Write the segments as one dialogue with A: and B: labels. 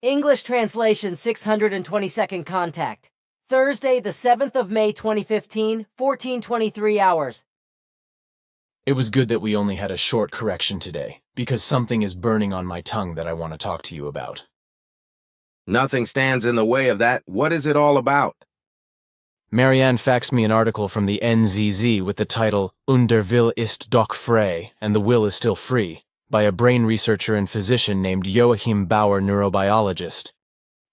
A: English translation 622nd contact. Thursday, the 7th of May 2015, 14:23 hours.
B: It was good that we only had a short correction today, because something is burning on my tongue that I want to talk to you about.
C: Nothing stands in the way of that. What is it all about?
B: Marianne faxed me an article from the NZZ with the title Der Will ist doch frei, and the will is still free, by a brain researcher and physician named Joachim Bauer, neurobiologist,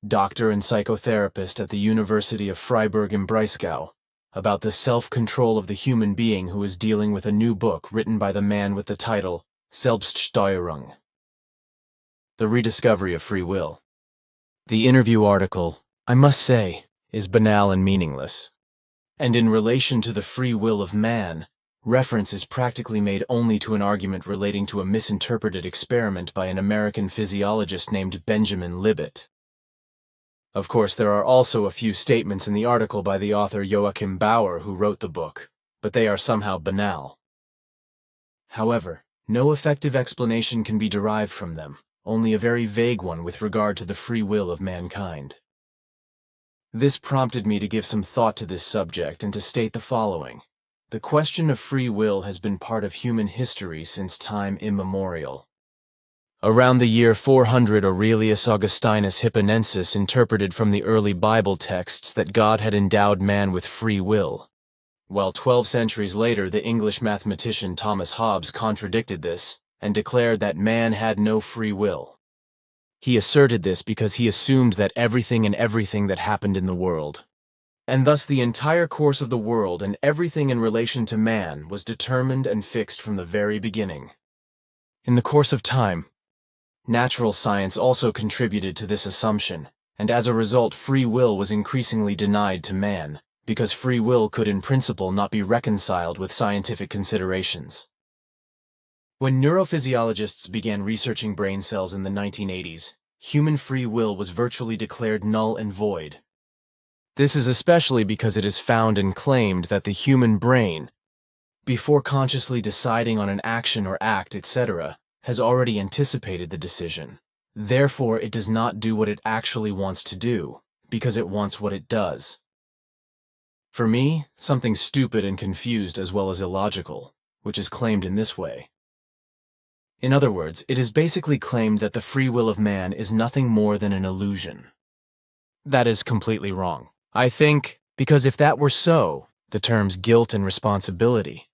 B: doctor and psychotherapist at the University of Freiburg im Breisgau, about the self-control of the human being who is dealing with a new book written by the man with the title Selbststeuerung, The Rediscovery of Free Will. The interview article, I must say, is banal and meaningless. And in relation to the free will of man, reference is practically made only to an argument relating to a misinterpreted experiment by an American physiologist named Benjamin Libet. Of course, there are also a few statements in the article by the author Joachim Bauer who wrote the book, but they are somehow banal. However, no effective explanation can be derived from them, only a very vague one with regard to the free will of mankind. This prompted me to give some thought to this subject and to state the following. The question of free will has been part of human history since time immemorial. Around the year 400, Aurelius Augustinus Hipponensis interpreted from the early Bible texts that God had endowed man with free will, while 12 centuries later the English mathematician Thomas Hobbes contradicted this and declared that man had no free will. He asserted this because he assumed that everything that happened in the world, and thus the entire course of the world and everything in relation to man, was determined and fixed from the very beginning. In the course of time, natural science also contributed to this assumption, and as a result free will was increasingly denied to man, because free will could in principle not be reconciled with scientific considerations. When neurophysiologists began researching brain cells in the 1980s, human free will was virtually declared null and void. This is especially because it is found and claimed that the human brain, before consciously deciding on an action or act, etc., has already anticipated the decision. Therefore, it does not do what it actually wants to do, because it wants what it does. For me, something stupid and confused as well as illogical, which is claimed in this way. In other words, it is basically claimed that the free will of man is nothing more than an illusion. That is completely wrong, I think, because if that were so, the terms guilt and responsibility,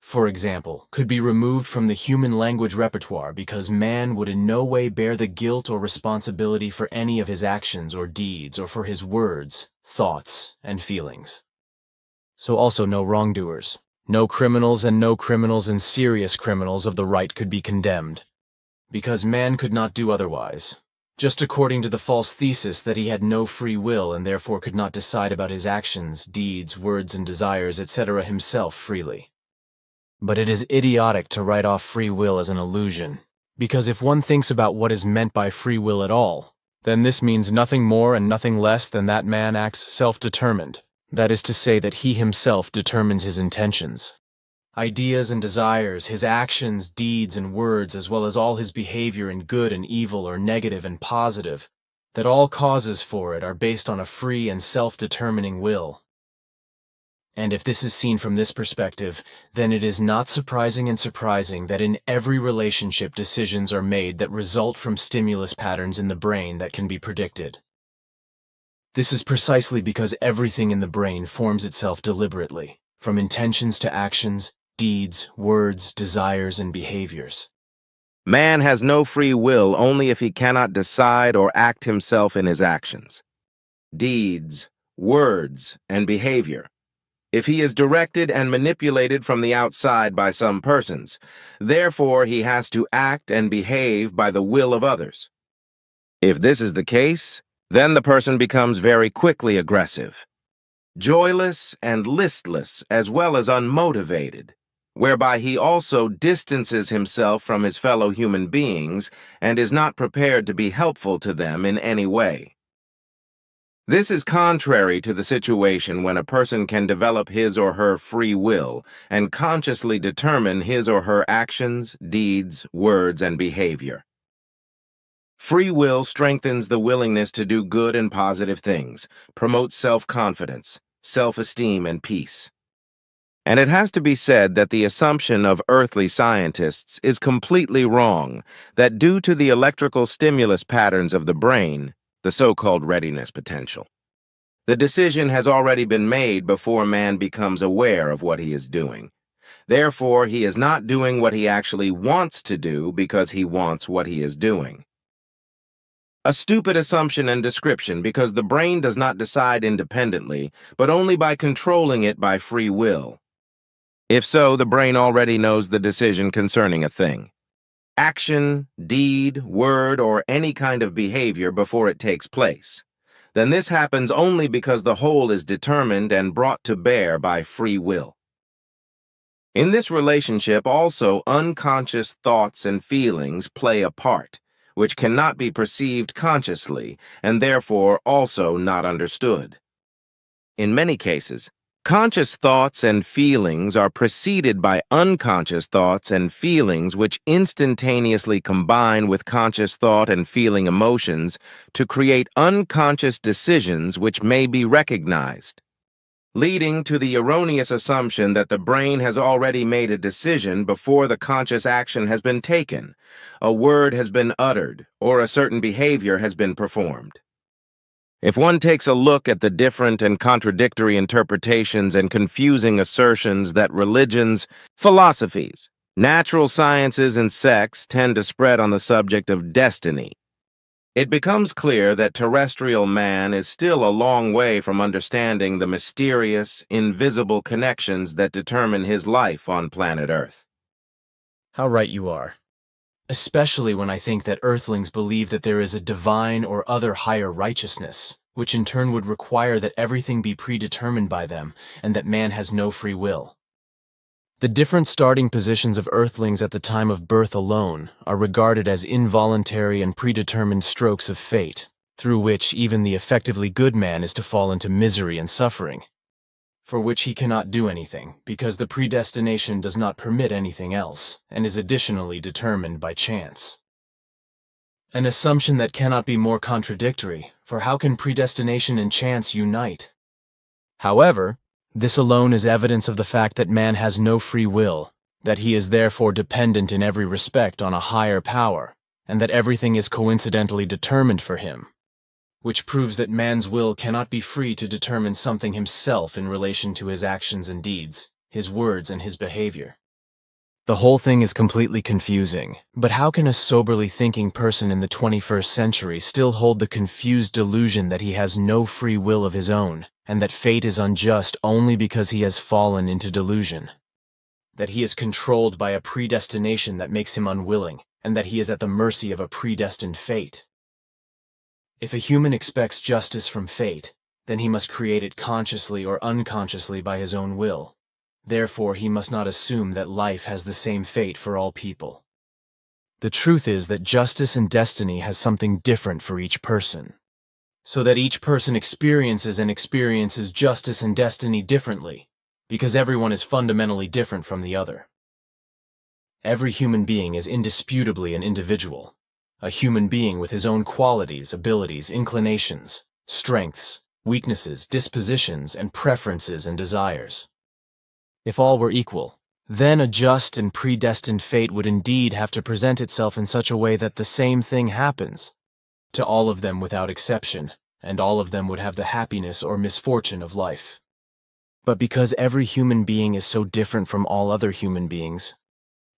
B: for example, could be removed from the human language repertoire because man would in no way bear the guilt or responsibility for any of his actions or deeds or for his words, thoughts, and feelings. So also no wrongdoers. No criminals and serious criminals of the right could be condemned, because man could not do otherwise, just according to the false thesis that he had no free will and therefore could not decide about his actions, deeds, words, and desires, etc. himself freely. But it is idiotic to write off free will as an illusion, because if one thinks about what is meant by free will at all, then this means nothing more and nothing less than that man acts self-determined. That is to say that he himself determines his intentions, ideas and desires, his actions, deeds, and words, as well as all his behavior in good and evil or negative and positive, that all causes for it are based on a free and self-determining will. And if this is seen from this perspective, then it is not surprising that in every relationship decisions are made that result from stimulus patterns in the brain that can be predicted. This is precisely because everything in the brain forms itself deliberately, from intentions to actions, deeds, words, desires, and behaviors.
C: Man has no free will only if he cannot decide or act himself in his actions, deeds, words, and behavior. If he is directed and manipulated from the outside by some persons, therefore he has to act and behave by the will of others. If this is the case, then the person becomes very quickly aggressive, joyless and listless, as well as unmotivated, whereby he also distances himself from his fellow human beings and is not prepared to be helpful to them in any way. This is contrary to the situation when a person can develop his or her free will and consciously determine his or her actions, deeds, words, and behavior. Free will strengthens the willingness to do good and positive things, promotes self-confidence, self-esteem, and peace. And it has to be said that the assumption of earthly scientists is completely wrong, that due to the electrical stimulus patterns of the brain, the so-called readiness potential, the decision has already been made before man becomes aware of what he is doing. Therefore, he is not doing what he actually wants to do because he wants what he is doing. A stupid assumption and description because the brain does not decide independently, but only by controlling it by free will. If so, the brain already knows the decision concerning a thing. Action, deed, word, or any kind of behavior before it takes place. Then this happens only because the whole is determined and brought to bear by free will. In this relationship also unconscious thoughts and feelings play a part, which cannot be perceived consciously and therefore also not understood. In many cases, conscious thoughts and feelings are preceded by unconscious thoughts and feelings which instantaneously combine with conscious thought and feeling emotions to create unconscious decisions which may be recognized, leading to the erroneous assumption that the brain has already made a decision before the conscious action has been taken, a word has been uttered, or a certain behavior has been performed. If one takes a look at the different and contradictory interpretations and confusing assertions that religions, philosophies, natural sciences, and sects tend to spread on the subject of destiny, it becomes clear that terrestrial man is still a long way from understanding the mysterious, invisible connections that determine his life on planet Earth.
B: How right you are. Especially when I think that Earthlings believe that there is a divine or other higher righteousness, which in turn would require that everything be predetermined by them, and that man has no free will. The different starting positions of Earthlings at the time of birth alone are regarded as involuntary and predetermined strokes of fate, through which even the effectively good man is to fall into misery and suffering, for which he cannot do anything, because the predestination does not permit anything else, and is additionally determined by chance. An assumption that cannot be more contradictory, for how can predestination and chance unite? However, this alone is evidence of the fact that man has no free will, that he is therefore dependent in every respect on a higher power, and that everything is coincidentally determined for him, which proves that man's will cannot be free to determine something himself in relation to his actions and deeds, his words and his behavior. The whole thing is completely confusing, but how can a soberly thinking person in the 21st century still hold the confused delusion that he has no free will of his own, and that fate is unjust only because he has fallen into delusion? That he is controlled by a predestination that makes him unwilling, and that he is at the mercy of a predestined fate? If a human expects justice from fate, then he must create it consciously or unconsciously by his own will. Therefore, he must not assume that life has the same fate for all people. The truth is that justice and destiny has something different for each person, so that each person experiences justice and destiny differently, because everyone is fundamentally different from the other. Every human being is indisputably an individual, a human being with his own qualities, abilities, inclinations, strengths, weaknesses, dispositions, and preferences and desires. If all were equal, then a just and predestined fate would indeed have to present itself in such a way that the same thing happens to all of them without exception, and all of them would have the happiness or misfortune of life. But because every human being is so different from all other human beings,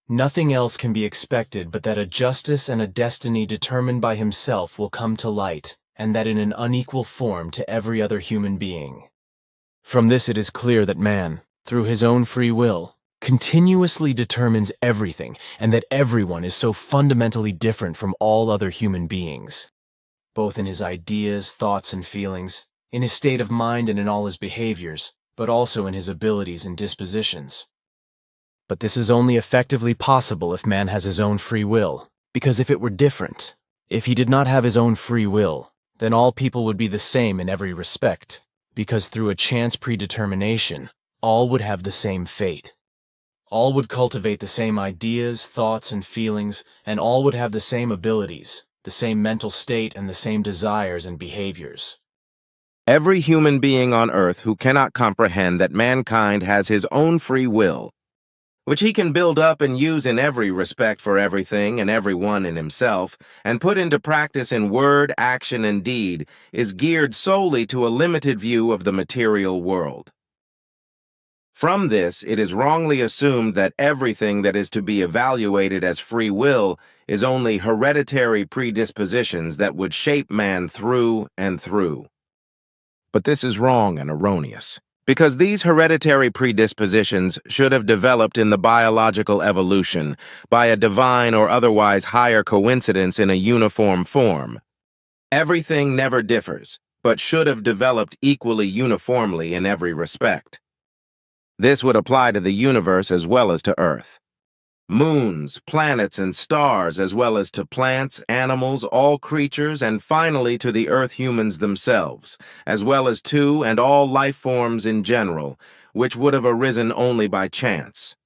B: nothing else can be expected but that a justice and a destiny determined by himself will come to light, and that in an unequal form to every other human being. From this it is clear that man, through his own free will, continuously determines everything, and that everyone is so fundamentally different from all other human beings, both in his ideas, thoughts, and feelings, in his state of mind and in all his behaviors, but also in his abilities and dispositions. But this is only effectively possible if man has his own free will, because if it were different, if he did not have his own free will, then all people would be the same in every respect, because through a chance predetermination, all would have the same fate. All would cultivate the same ideas, thoughts, and feelings, and all would have the same abilities, the same mental state, and the same desires and behaviors.
C: Every human being on Earth who cannot comprehend that mankind has his own free will, which he can build up and use in every respect for everything and everyone in himself, and put into practice in word, action, and deed, is geared solely to a limited view of the material world. From this, it is wrongly assumed that everything that is to be evaluated as free will is only hereditary predispositions that would shape man through and through. But this is wrong and erroneous, because these hereditary predispositions should have developed in the biological evolution by a divine or otherwise higher coincidence in a uniform form. Everything never differs, but should have developed equally uniformly in every respect. This would apply to the universe as well as to Earth. Moons, planets, and stars, as well as to plants, animals, all creatures, and finally to the Earth humans themselves, as well as to and all life forms in general, which would have arisen only by chance.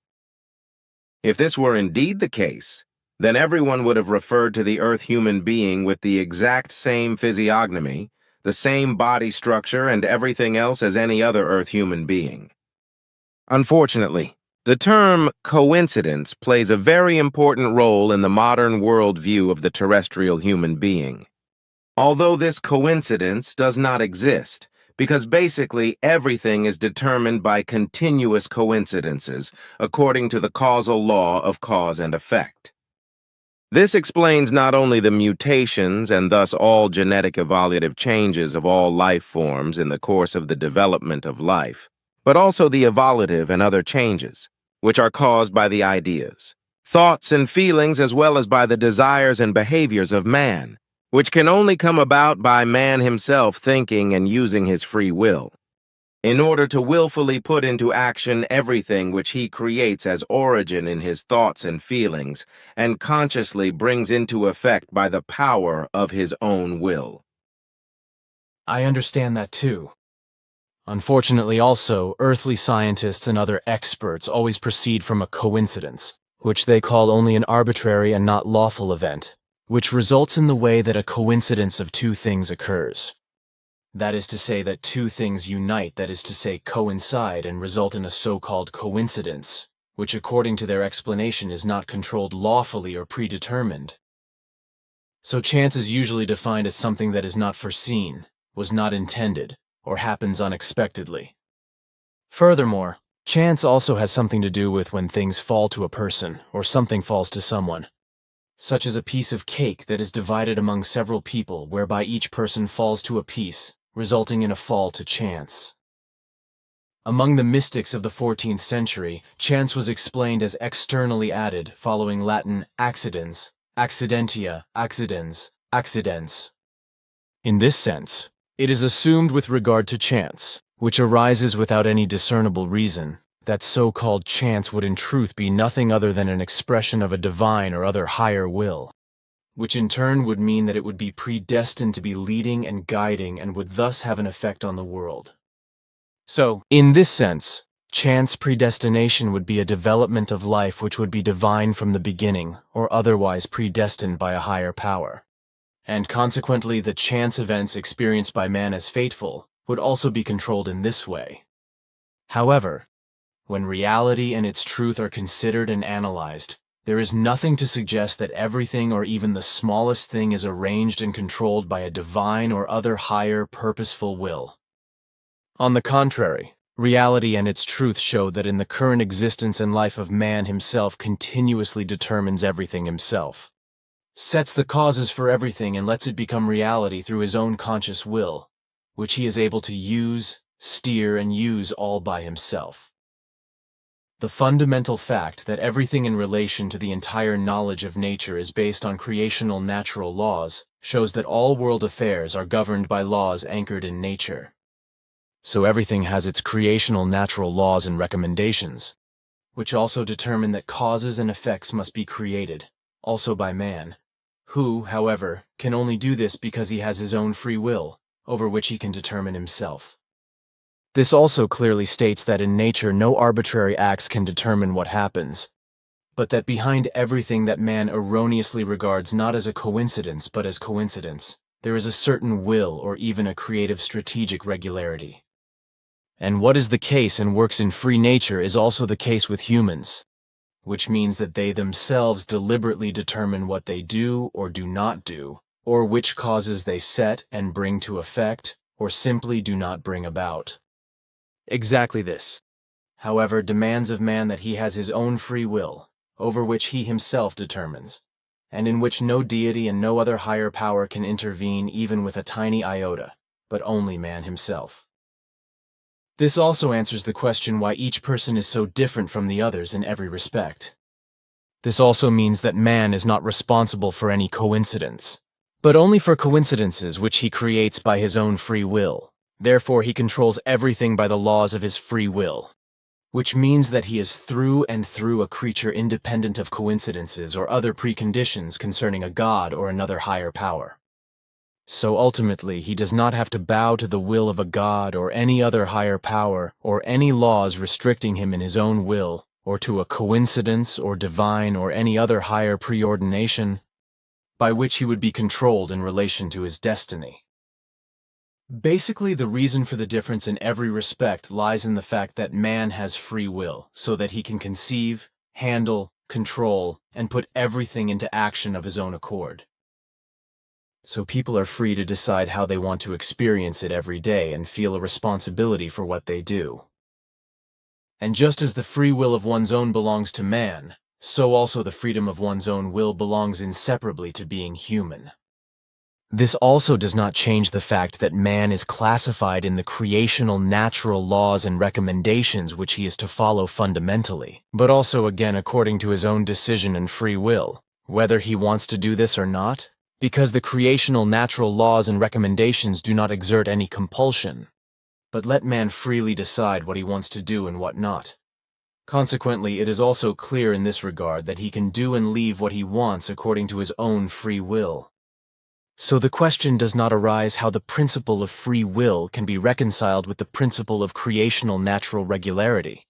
C: If this were indeed the case, then everyone would have referred to the Earth human being with the exact same physiognomy, the same body structure, and everything else as any other Earth human being. Unfortunately, the term coincidence plays a very important role in the modern worldview of the terrestrial human being. Although this coincidence does not exist, because basically everything is determined by continuous coincidences, according to the causal law of cause and effect. This explains not only the mutations and thus all genetic evolutive changes of all life forms in the course of the development of life, but also the evolutive and other changes, which are caused by the ideas, thoughts, and feelings as well as by the desires and behaviors of man, which can only come about by man himself thinking and using his free will, in order to willfully put into action everything which he creates as origin in his thoughts and feelings, and consciously brings into effect by the power of his own will.
B: I understand that too. Unfortunately also, earthly scientists and other experts always proceed from a coincidence, which they call only an arbitrary and not lawful event, which results in the way that a coincidence of two things occurs. That is to say that two things unite, that is to say coincide, and result in a so-called coincidence, which according to their explanation is not controlled lawfully or predetermined. So chance is usually defined as something that is not foreseen, was not intended, or happens unexpectedly. Furthermore, chance also has something to do with when things fall to a person, or something falls to someone, such as a piece of cake that is divided among several people, whereby each person falls to a piece, resulting in a fall to chance. Among the mystics of the 14th century, chance was explained as externally added, following Latin accidens, accidentia, accidens, accidens. In this sense, it is assumed with regard to chance, which arises without any discernible reason, that so-called chance would in truth be nothing other than an expression of a divine or other higher will, which in turn would mean that it would be predestined to be leading and guiding and would thus have an effect on the world. So, in this sense, chance predestination would be a development of life which would be divine from the beginning or otherwise predestined by a higher power. And consequently the chance events experienced by man as fateful would also be controlled in this way. However, when reality and its truth are considered and analyzed, there is nothing to suggest that everything or even the smallest thing is arranged and controlled by a divine or other higher purposeful will. On the contrary, reality and its truth show that in the current existence and life of man himself continuously determines everything himself, sets the causes for everything and lets it become reality through his own conscious will, which he is able to use, steer, and use all by himself. The fundamental fact that everything in relation to the entire knowledge of nature is based on creational-natural laws shows that all world affairs are governed by laws anchored in nature. So everything has its creational-natural laws and recommendations, which also determine that causes and effects must be created, also by man, who, however, can only do this because he has his own free will, over which he can determine himself. This also clearly states that in nature no arbitrary acts can determine what happens, but that behind everything that man erroneously regards not as a coincidence but as coincidence, there is a certain will or even a creative strategic regularity. And what is the case and works in free nature is also the case with humans, which means that they themselves deliberately determine what they do or do not do, or which causes they set and bring to effect, or simply do not bring about. Exactly this, however, demands of man that he has his own free will, over which he himself determines, and in which no deity and no other higher power can intervene even with a tiny iota, but only man himself. This also answers the question why each person is so different from the others in every respect. This also means that man is not responsible for any coincidence, but only for coincidences which he creates by his own free will. Therefore, he controls everything by the laws of his free will, which means that he is through and through a creature independent of coincidences or other preconditions concerning a god or another higher power. So ultimately, he does not have to bow to the will of a god or any other higher power or any laws restricting him in his own will, or to a coincidence or divine or any other higher preordination by which he would be controlled in relation to his destiny. Basically, the reason for the difference in every respect lies in the fact that man has free will, so that he can conceive, handle, control, and put everything into action of his own accord. So people are free to decide how they want to experience it every day and feel a responsibility for what they do. And just as the free will of one's own belongs to man, so also the freedom of one's own will belongs inseparably to being human. This also does not change the fact that man is classified in the creational-natural laws and recommendations which he is to follow fundamentally, but also again according to his own decision and free will, whether he wants to do this or not, because the creational-natural laws and recommendations do not exert any compulsion, but let man freely decide what he wants to do and what not. Consequently, it is also clear in this regard that he can do and leave what he wants according to his own free will. So the question does not arise how the principle of free will can be reconciled with the principle of creational-natural regularity,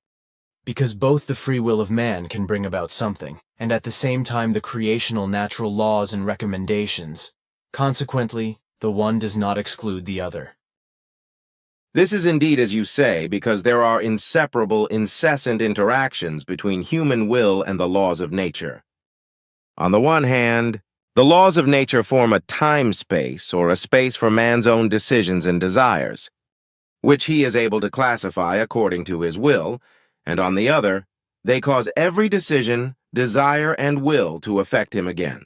B: because both the free will of man can bring about something, and at the same time the creational-natural laws and recommendations. Consequently, the one does not exclude the other.
C: This is indeed as you say, because there are inseparable, incessant interactions between human will and the laws of nature. On the one hand, the laws of nature form a time-space, or a space for man's own decisions and desires, which he is able to classify according to his will, and on the other, they cause every decision, desire, and will to affect him again.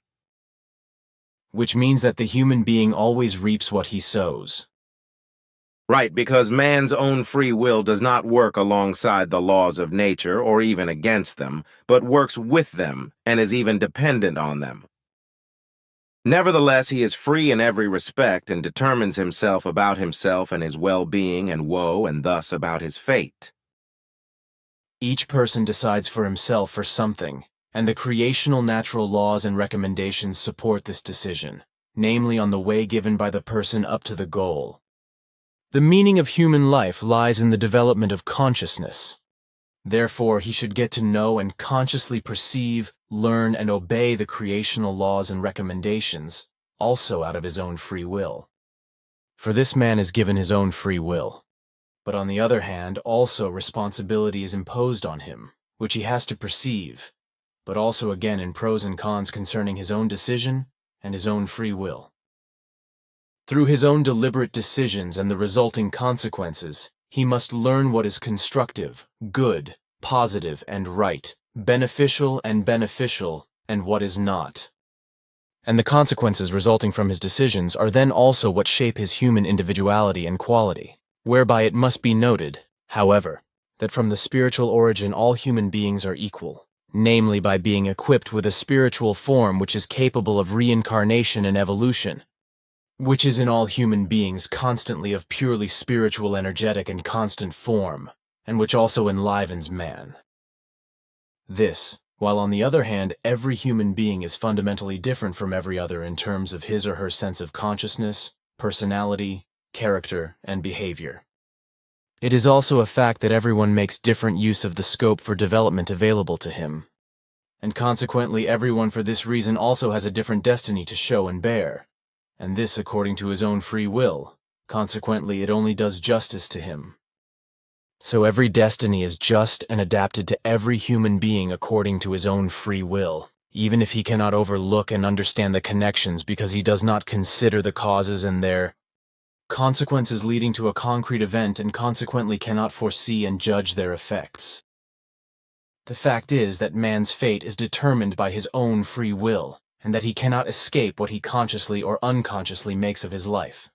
B: Which means that the human being always reaps what he sows.
C: Right, because man's own free will does not work alongside the laws of nature or even against them, but works with them and is even dependent on them. Nevertheless, he is free in every respect and determines himself about himself and his well-being and woe, and thus about his fate.
B: Each person decides for himself for something, and the creational-natural laws and recommendations support this decision, namely on the way given by the person up to the goal. The meaning of human life lies in the development of consciousness. Therefore, he should get to know and consciously perceive, learn, and obey the creational laws and recommendations, also out of his own free will. For this man is given his own free will. But on the other hand, also responsibility is imposed on him, which he has to perceive, but also again in pros and cons concerning his own decision and his own free will. Through his own deliberate decisions and the resulting consequences, he must learn what is constructive, good, positive, and right, beneficial, and what is not. And the consequences resulting from his decisions are then also what shape his human individuality and quality, whereby it must be noted, however, that from the spiritual origin all human beings are equal, namely by being equipped with a spiritual form which is capable of reincarnation and evolution, which is in all human beings constantly of purely spiritual, energetic, and constant form, and which also enlivens man. This, while on the other hand every human being is fundamentally different from every other in terms of his or her sense of consciousness, personality, character, and behavior. It is also a fact that everyone makes different use of the scope for development available to him. and consequently everyone for this reason also has a different destiny to show and bear, and this according to his own free will. Consequently, it only does justice to him. So every destiny is just and adapted to every human being according to his own free will, even if he cannot overlook and understand the connections because he does not consider the causes and their consequences leading to a concrete event and consequently cannot foresee and judge their effects. The fact is that man's fate is determined by his own free will, and that he cannot escape what he consciously or unconsciously makes of his life.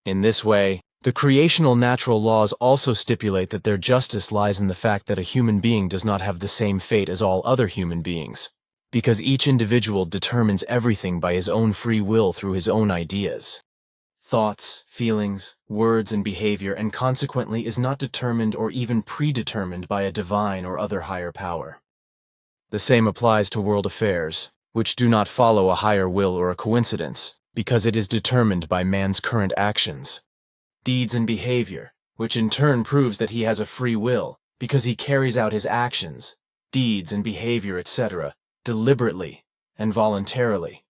B: In this way, the creational-natural laws also stipulate that their justice lies in the fact that a human being does not have the same fate as all other human beings, because each individual determines everything by his own free will through his own ideas, thoughts, feelings, words, and behavior, and consequently is not determined or even predetermined by a divine or other higher power. The same applies to world affairs, which do not follow a higher will or a coincidence, because it is determined by man's current actions, deeds, and behavior, which in turn proves that he has a free will, because he carries out his actions, deeds, and behavior, etc., deliberately and voluntarily.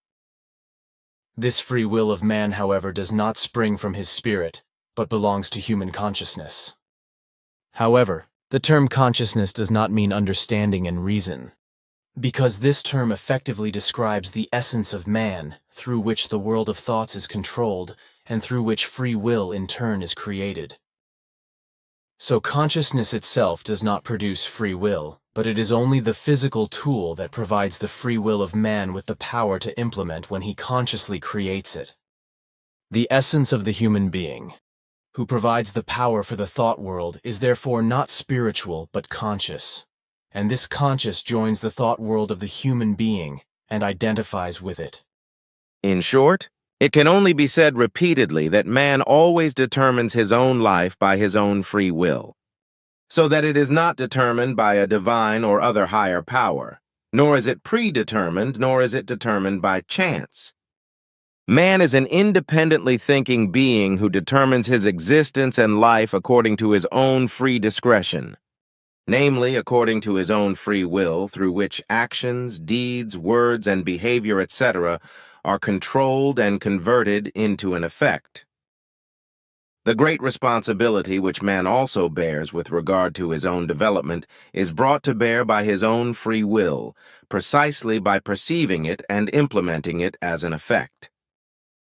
B: This free will of man, however, does not spring from his spirit, but belongs to human consciousness. However, the term consciousness does not mean understanding and reason, because this term effectively describes the essence of man, through which the world of thoughts is controlled, and through which free will in turn is created. So consciousness itself does not produce free will, but it is only the physical tool that provides the free will of man with the power to implement when he consciously creates it. The essence of the human being, who provides the power for the thought world, is therefore not spiritual but conscious, and this conscious joins the thought world of the human being and identifies with it.
C: In short, it can only be said repeatedly that man always determines his own life by his own free will, so that it is not determined by a divine or other higher power, nor is it predetermined, nor is it determined by chance. Man is an independently thinking being who determines his existence and life according to his own free discretion, namely according to his own free will, through which actions, deeds, words, and behavior, etc., are controlled and converted into an effect. The great responsibility which man also bears with regard to his own development is brought to bear by his own free will, precisely by perceiving it and implementing it as an effect.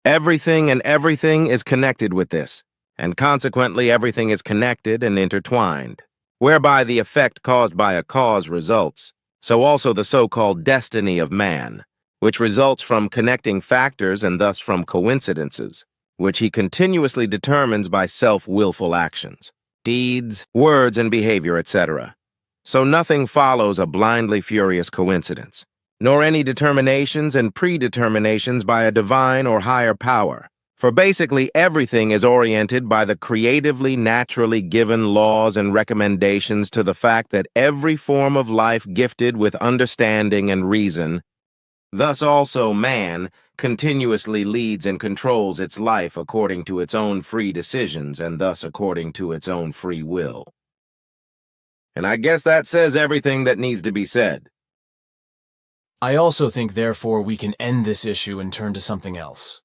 C: Everything and everything is connected with this, and consequently everything is connected and intertwined, whereby the effect caused by a cause results, so also the so-called destiny of man, which results from connecting factors and thus from coincidences, which he continuously determines by self-willful actions, deeds, words, and behavior, etc. So nothing follows a blindly furious coincidence, nor any determinations and predeterminations by a divine or higher power, for basically everything is oriented by the creatively, naturally given laws and recommendations to the fact that every form of life gifted with understanding and reason, thus also man, continuously leads and controls its life according to its own free decisions and thus according to its own free will. And I guess that says everything that needs to be said.
B: I also think, therefore, we can end this issue and turn to something else.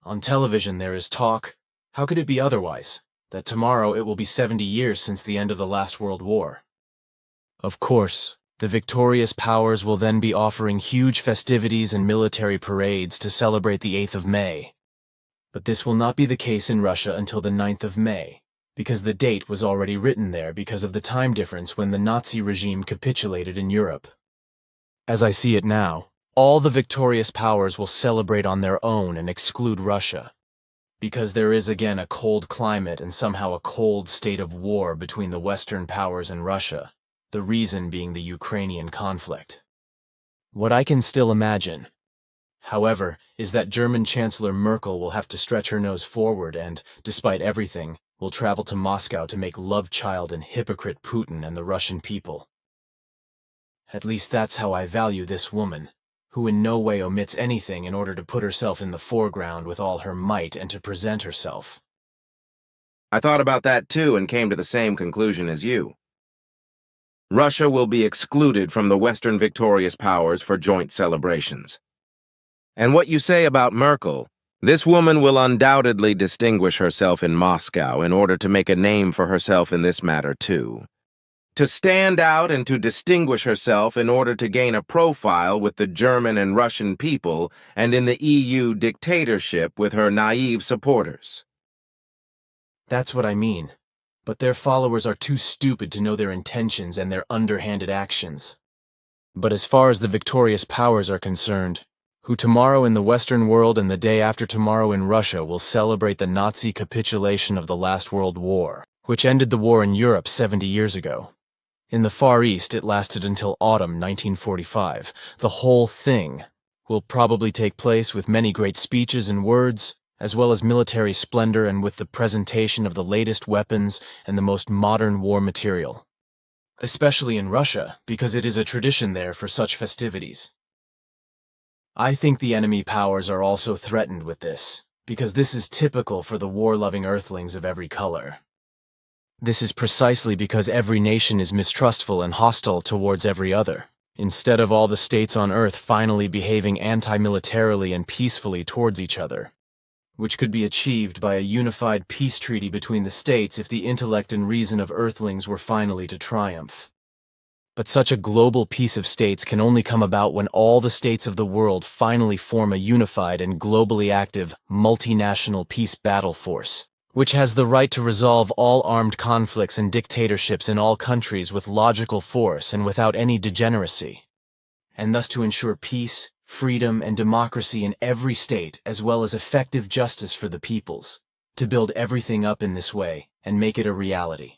B: On television there is talk, how could it be otherwise, that tomorrow it will be 70 years since the end of the last World War. Of course, the victorious powers will then be offering huge festivities and military parades to celebrate the 8th of May. But this will not be the case in Russia until the 9th of May, because the date was already written there because of the time difference when the Nazi regime capitulated in Europe. As I see it now, all the victorious powers will celebrate on their own and exclude Russia, because there is again a cold climate and somehow a cold state of war between the Western powers and Russia, the reason being the Ukrainian conflict. What I can still imagine, however, is that German Chancellor Merkel will have to stretch her nose forward and, despite everything, will travel to Moscow to make love child and hypocrite Putin and the Russian people. At least that's how I value this woman, who in no way omits anything in order to put herself in the foreground with all her might and to present herself.
C: I thought about that too and came to the same conclusion as you. Russia will be excluded from the Western victorious powers for joint celebrations. And what you say about Merkel, this woman will undoubtedly distinguish herself in Moscow in order to make a name for herself in this matter too. To stand out and to distinguish herself in order to gain a profile with the German and Russian people and in the EU dictatorship with her naive supporters.
B: That's what I mean. But their followers are too stupid to know their intentions and their underhanded actions. But as far as the victorious powers are concerned, who tomorrow in the Western world and the day after tomorrow in Russia will celebrate the Nazi capitulation of the last World War, which ended the war in Europe 70 years ago. In the Far East, it lasted until autumn 1945. The whole thing will probably take place with many great speeches and words, as well as military splendor and with the presentation of the latest weapons and the most modern war material. Especially in Russia, because it is a tradition there for such festivities. I think the enemy powers are also threatened with this, because this is typical for the war-loving earthlings of every color. This is precisely because every nation is mistrustful and hostile towards every other, instead of all the states on Earth finally behaving anti-militarily and peacefully towards each other, which could be achieved by a unified peace treaty between the states if the intellect and reason of Earthlings were finally to triumph. But such a global peace of states can only come about when all the states of the world finally form a unified and globally active multinational peace battle force, which has the right to resolve all armed conflicts and dictatorships in all countries with logical force and without any degeneracy, and thus to ensure peace, freedom, and democracy in every state, as well as effective justice for the peoples, to build everything up in this way and make it a reality.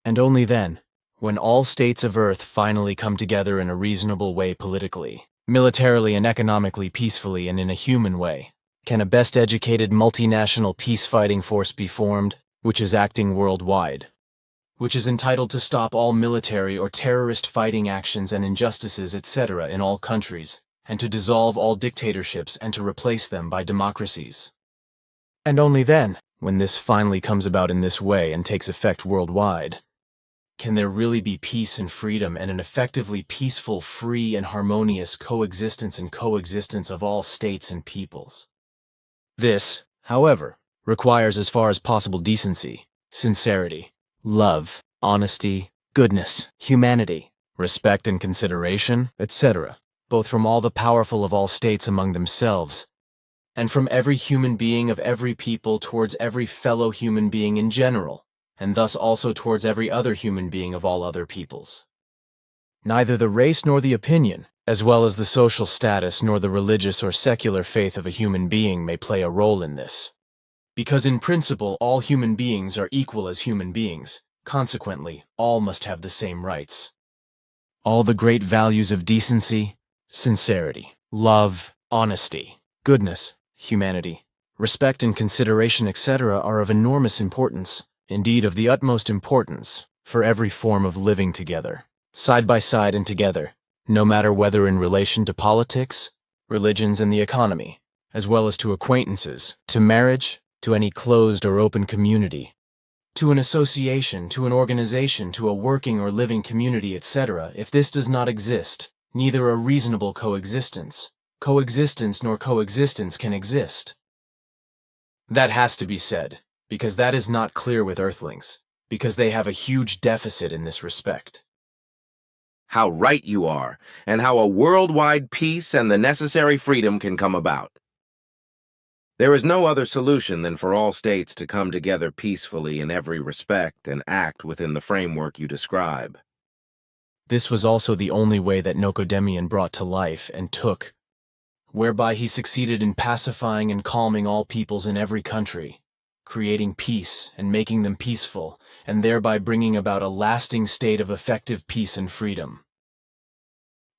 B: And only then, when all states of Earth finally come together in a reasonable way politically, militarily and economically peacefully and in a human way, can a best-educated multinational peace-fighting force be formed, which is acting worldwide, which is entitled to stop all military or terrorist fighting actions and injustices, etc. in all countries, and to dissolve all dictatorships and to replace them by democracies. And only then, when this finally comes about in this way and takes effect worldwide, can there really be peace and freedom and an effectively peaceful, free, and harmonious coexistence of all states and peoples. This, however, requires as far as possible decency, sincerity, love, honesty, goodness, humanity, respect and consideration, etc., both from all the powerful of all states among themselves, and from every human being of every people towards every fellow human being in general, and thus also towards every other human being of all other peoples. Neither the race nor the opinion, as well as the social status nor the religious or secular faith of a human being may play a role in this. Because in principle all human beings are equal as human beings, consequently all must have the same rights. All the great values of decency, sincerity, love, honesty, goodness, humanity, respect and consideration, etc. are of enormous importance, indeed of the utmost importance, for every form of living together, side by side and together, no matter whether in relation to politics, religions and the economy, as well as to acquaintances, to marriage, to any closed or open community, to an association, to an organization, to a working or living community, etc. If this does not exist, neither a reasonable coexistence nor coexistence can exist. That has to be said, because that is not clear with Earthlings, because they have a huge deficit in this respect.
C: How right you are, and how a worldwide peace and the necessary freedom can come about. There is no other solution than for all states to come together peacefully in every respect and act within the framework you describe.
B: This was also the only way that Nokodemion brought to life and took, whereby he succeeded in pacifying and calming all peoples in every country, creating peace and making them peaceful, and thereby bringing about a lasting state of effective peace and freedom.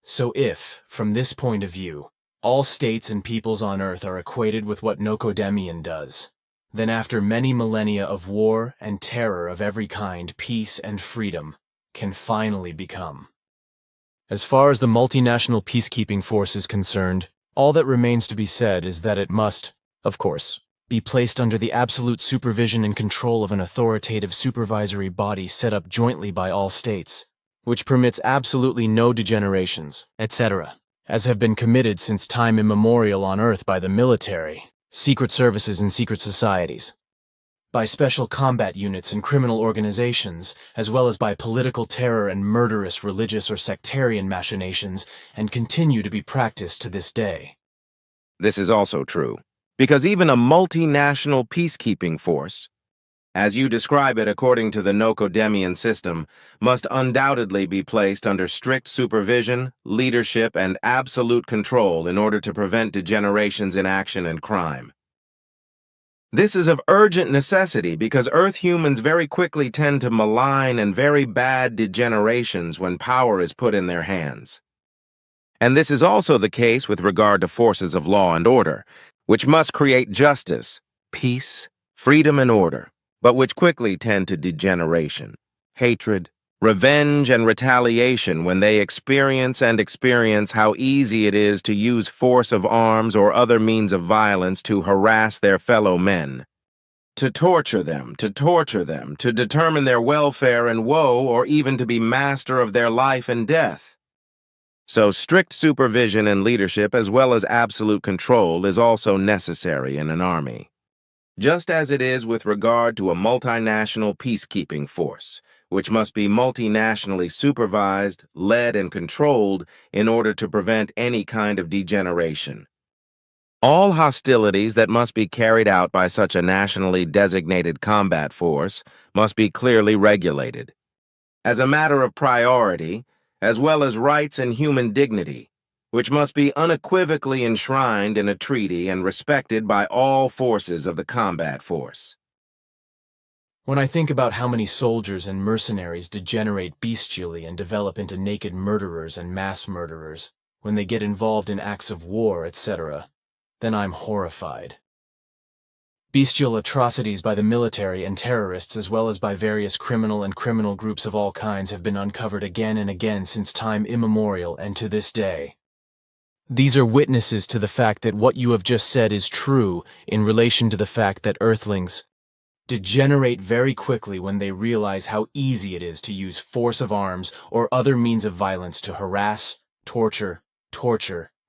B: So if, from this point of view, all states and peoples on Earth are equated with what Nokodemion does, then after many millennia of war and terror of every kind, peace and freedom can finally become. As far as the multinational peacekeeping force is concerned, all that remains to be said is that it must, of course, be placed under the absolute supervision and control of an authoritative supervisory body set up jointly by all states, which permits absolutely no degenerations, etc., as have been committed since time immemorial on Earth by the military, secret services and secret societies, by special combat units and criminal organizations, as well as by political terror and murderous religious or sectarian machinations, and continue to be practiced to this day.
C: This is also true, because even a multinational peacekeeping force, as you describe it according to the Nokodemion system, must undoubtedly be placed under strict supervision, leadership, and absolute control in order to prevent degenerations in action and crime. This is of urgent necessity because Earth humans very quickly tend to malign and very bad degenerations when power is put in their hands. And this is also the case with regard to forces of law and order, which must create justice, peace, freedom, and order, but which quickly tend to degeneration, hatred, revenge, and retaliation when they experience how easy it is to use force of arms or other means of violence to harass their fellow men, to torture them, to determine their welfare and woe, or even to be master of their life and death. So strict supervision and leadership as well as absolute control is also necessary in an army, just as it is with regard to a multinational peacekeeping force, which must be multinationally supervised, led, and controlled in order to prevent any kind of degeneration. All hostilities that must be carried out by such a nationally designated combat force must be clearly regulated, as a matter of priority, as well as rights and human dignity, which must be unequivocally enshrined in a treaty and respected by all forces of the combat force.
B: When I think about how many soldiers and mercenaries degenerate bestially and develop into naked murderers and mass murderers when they get involved in acts of war, etc., then I'm horrified. Bestial atrocities by the military and terrorists as well as by various criminal groups of all kinds have been uncovered again and again since time immemorial and to this day. These are witnesses to the fact that what you have just said is true in relation to the fact that Earthlings degenerate very quickly when they realize how easy it is to use force of arms or other means of violence to harass, torture,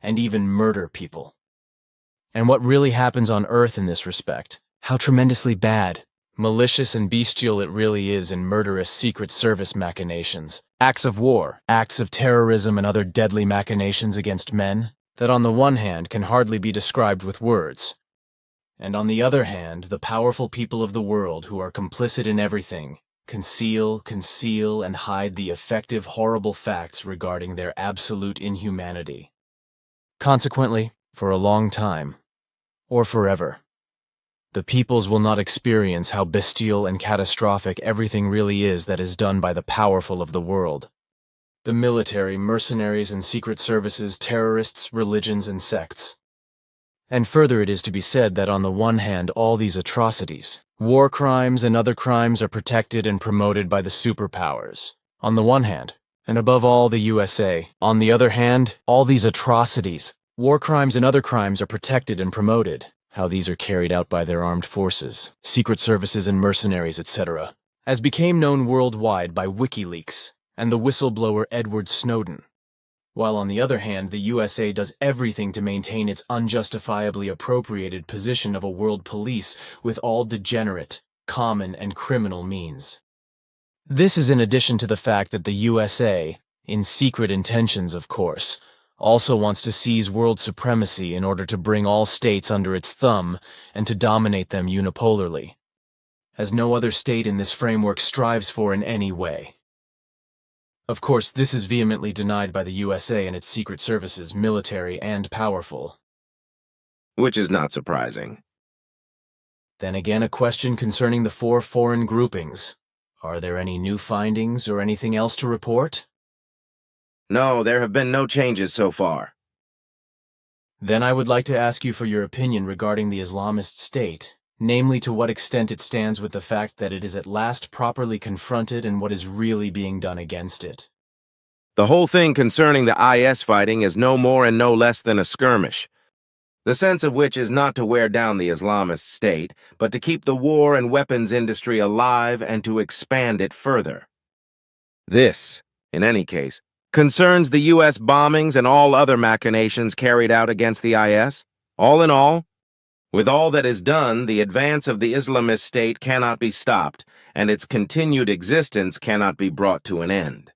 B: and even murder people. And what really happens on Earth in this respect, how tremendously bad, malicious and bestial it really is in murderous Secret Service machinations, acts of war, acts of terrorism and other deadly machinations against men, that on the one hand can hardly be described with words, and on the other hand, the powerful people of the world who are complicit in everything, conceal, and hide the effective horrible facts regarding their absolute inhumanity. Consequently, for a long time, or forever, the peoples will not experience how bestial and catastrophic everything really is that is done by the powerful of the world. The military, mercenaries and secret services, terrorists, religions and sects. And further it is to be said that on the one hand all these atrocities, war crimes and other crimes are protected and promoted by the superpowers, on the one hand, and above all the USA. On the other hand, all these atrocities, war crimes and other crimes are protected and promoted, how these are carried out by their armed forces, secret services and mercenaries, etc., as became known worldwide by WikiLeaks and the whistleblower Edward Snowden. While on the other hand, the USA does everything to maintain its unjustifiably appropriated position of a world police with all degenerate, common, and criminal means. This is in addition to the fact that the USA, in secret intentions of course, also wants to seize world supremacy in order to bring all states under its thumb and to dominate them unipolarly, as no other state in this framework strives for in any way. Of course, this is vehemently denied by the USA and its secret services, military and powerful.
C: Which is not surprising.
B: Then again, a question concerning the 4 foreign groupings. Are there any new findings or anything else to report?
C: No, there have been no changes so far.
B: Then I would like to ask you for your opinion regarding the Islamist state, namely to what extent it stands with the fact that it is at last properly confronted and what is really being done against it.
C: The whole thing concerning the IS fighting is no more and no less than a skirmish, the sense of which is not to wear down the Islamist state, but to keep the war and weapons industry alive and to expand it further. This in any case, concerns the U.S. bombings and all other machinations carried out against the IS. All in all, with all that is done, the advance of the Islamist state cannot be stopped, and its continued existence cannot be brought to an end.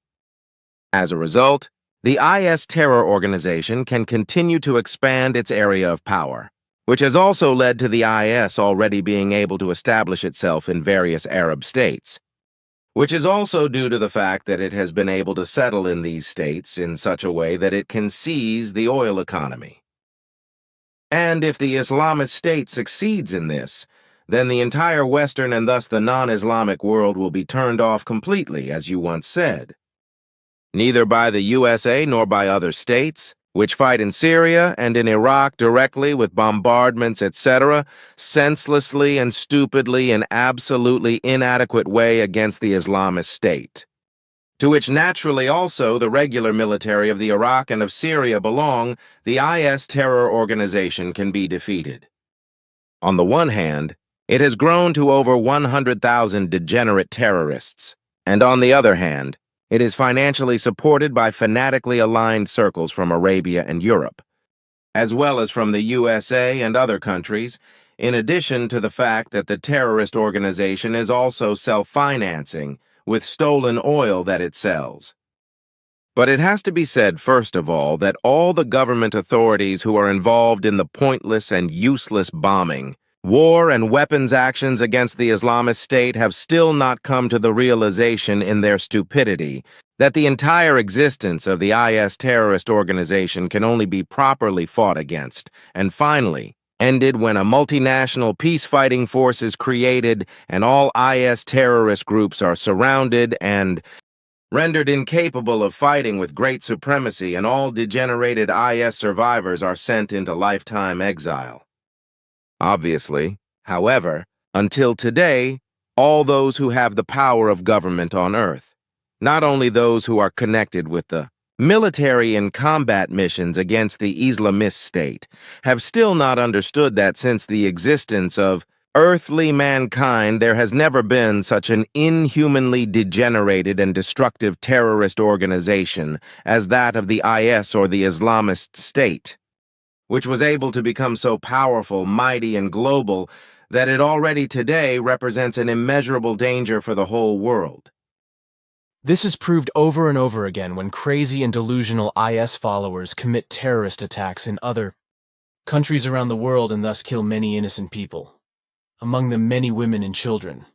C: As a result, the IS terror organization can continue to expand its area of power, which has also led to the IS already being able to establish itself in various Arab states, which is also due to the fact that it has been able to settle in these states in such a way that it can seize the oil economy. And if the Islamist state succeeds in this, then the entire Western and thus the non-Islamic world will be turned off completely, as you once said. Neither by the USA nor by other states, which fight in Syria and in Iraq directly with bombardments, etc., senselessly and stupidly and absolutely inadequate way against the Islamist state, to which naturally also the regular military of the Iraq and of Syria belong, the IS terror organization can be defeated. On the one hand, it has grown to over 100,000 degenerate terrorists, and on the other hand, it is financially supported by fanatically aligned circles from Arabia and Europe, as well as from the USA and other countries, in addition to the fact that the terrorist organization is also self-financing with stolen oil that it sells. But it has to be said, first of all, that all the government authorities who are involved in the pointless and useless bombing, war and weapons actions against the Islamist State have still not come to the realization in their stupidity that the entire existence of the IS terrorist organization can only be properly fought against, and finally, ended when a multinational peace-fighting force is created and all IS terrorist groups are surrounded and rendered incapable of fighting with great supremacy, and all degenerated IS survivors are sent into lifetime exile. Obviously, however, until today, all those who have the power of government on Earth, not only those who are connected with the military and combat missions against the Islamist state, have still not understood that since the existence of earthly mankind, there has never been such an inhumanly degenerated and destructive terrorist organization as that of the IS or the Islamist state, which was able to become so powerful, mighty, and global that it already today represents an immeasurable danger for the whole world.
B: This is proved over and over again when crazy and delusional IS followers commit terrorist attacks in other countries around the world and thus kill many innocent people, among them many women and children.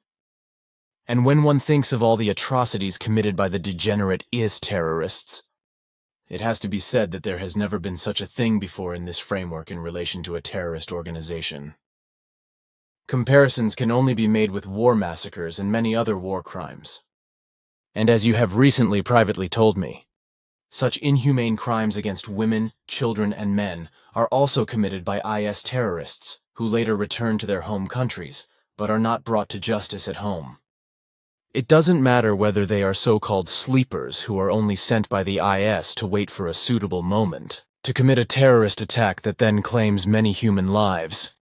B: And when one thinks of all the atrocities committed by the degenerate IS terrorists, it has to be said that there has never been such a thing before in this framework in relation to a terrorist organization. Comparisons can only be made with war massacres and many other war crimes. And as you have recently privately told me, such inhumane crimes against women, children, and men are also committed by IS terrorists, who later return to their home countries, but are not brought to justice at home. It doesn't matter whether they are so-called sleepers who are only sent by the IS to wait for a suitable moment to commit a terrorist attack that then claims many human lives,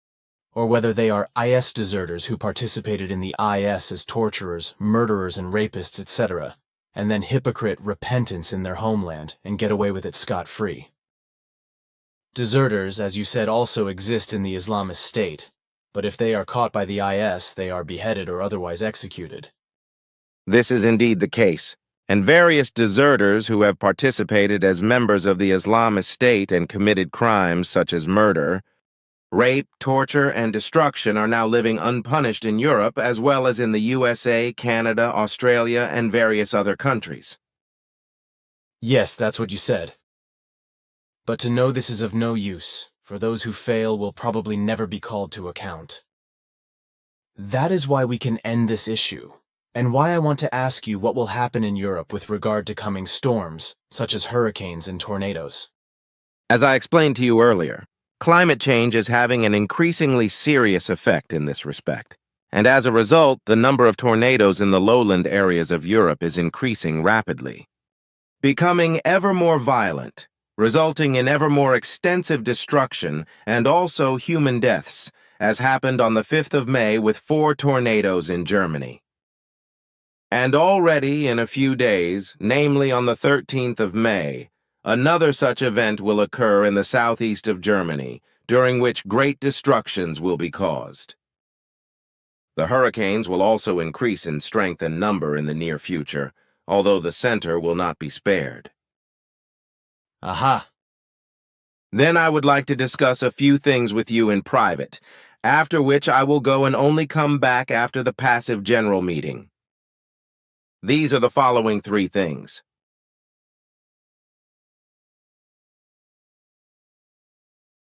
B: or whether they are IS deserters who participated in the IS as torturers, murderers, and rapists, etc., and then hypocrite repentance in their homeland and get away with it scot-free. Deserters, as you said, also exist in the Islamist state, but if they are caught by the IS, they are beheaded or otherwise executed.
C: This is indeed the case, and various deserters who have participated as members of the Islamist State and committed crimes such as murder, rape, torture, and destruction are now living unpunished in Europe as well as in the USA, Canada, Australia, and various other countries.
B: Yes, that's what you said. But to know this is of no use, for those who fail will probably never be called to account. That is why we can end this issue, and why I want to ask you what will happen in Europe with regard to coming storms, such as hurricanes and tornadoes.
C: As I explained to you earlier, climate change is having an increasingly serious effect in this respect, and as a result, the number of tornadoes in the lowland areas of Europe is increasing rapidly, becoming ever more violent, resulting in ever more extensive destruction and also human deaths, as happened on the 5th of May with 4 tornadoes in Germany. And already in a few days, namely on the 13th of May, another such event will occur in the southeast of Germany, during which great destructions will be caused. The hurricanes will also increase in strength and number in the near future, although the center will not be spared.
B: Aha.
C: Then I would like to discuss a few things with you in private, after which I will go and only come back after the passive general meeting. These are the following 3 things.